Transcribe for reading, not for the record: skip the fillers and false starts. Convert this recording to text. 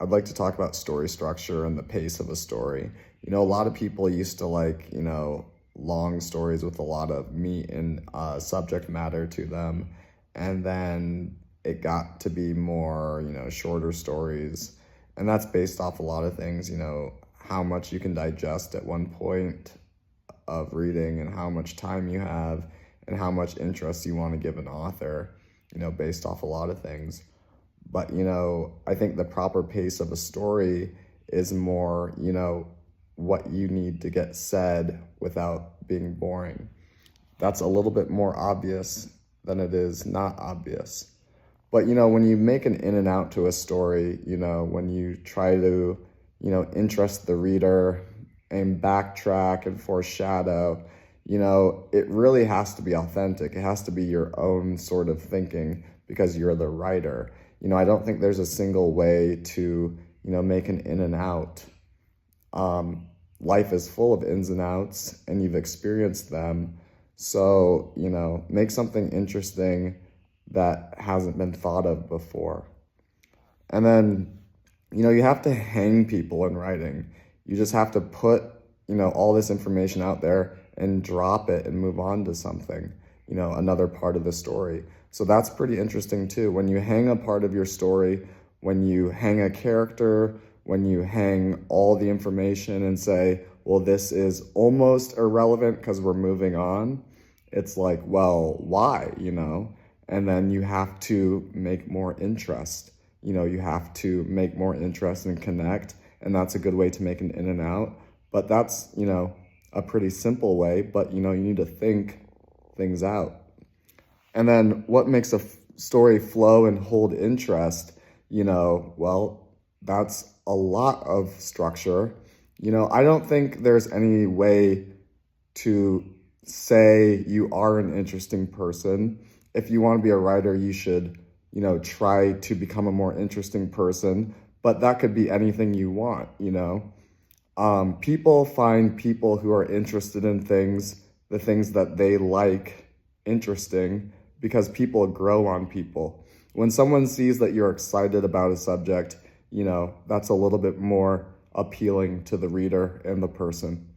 I'd like to talk about story structure and the pace of a story. A lot of people used to like, long stories with a lot of meat and subject matter to them. And then it got to be more, shorter stories. And that's based off a lot of things, how much you can digest at one point of reading and how much time you have and how much interest you want to give an author, based off a lot of things. But, I think the proper pace of a story is more, what you need to get said without being boring. That's a little bit more obvious than it is not obvious. But, when you make an in and out to a story, when you try to, interest the reader and backtrack and foreshadow, it really has to be authentic. It has to be your own sort of thinking because you're the writer. I don't think there's a single way to, make an in and out. Life is full of ins and outs, and you've experienced them. So, make something interesting that hasn't been thought of before. And then, you have to hang people in writing. You just have to put, all this information out there and drop it and move on to something, another part of the story. So that's pretty interesting too. When you hang a part of your story, when you hang a character, when you hang all the information and say, well, this is almost irrelevant because we're moving on. It's like, well, why, And then you have to make more interest. You have to make more interest and connect. And that's a good way to make an in and out. But that's, a pretty simple way, but, you need to think things out. And then what makes a story flow and hold interest, well, that's a lot of structure. I don't think there's any way to say you are an interesting person. If you want to be a writer, you should, try to become a more interesting person, but that could be anything you want, People find people who are interested in things, the things that they like, interesting, because people grow on people. When someone sees that you're excited about a subject, that's a little bit more appealing to the reader and the person.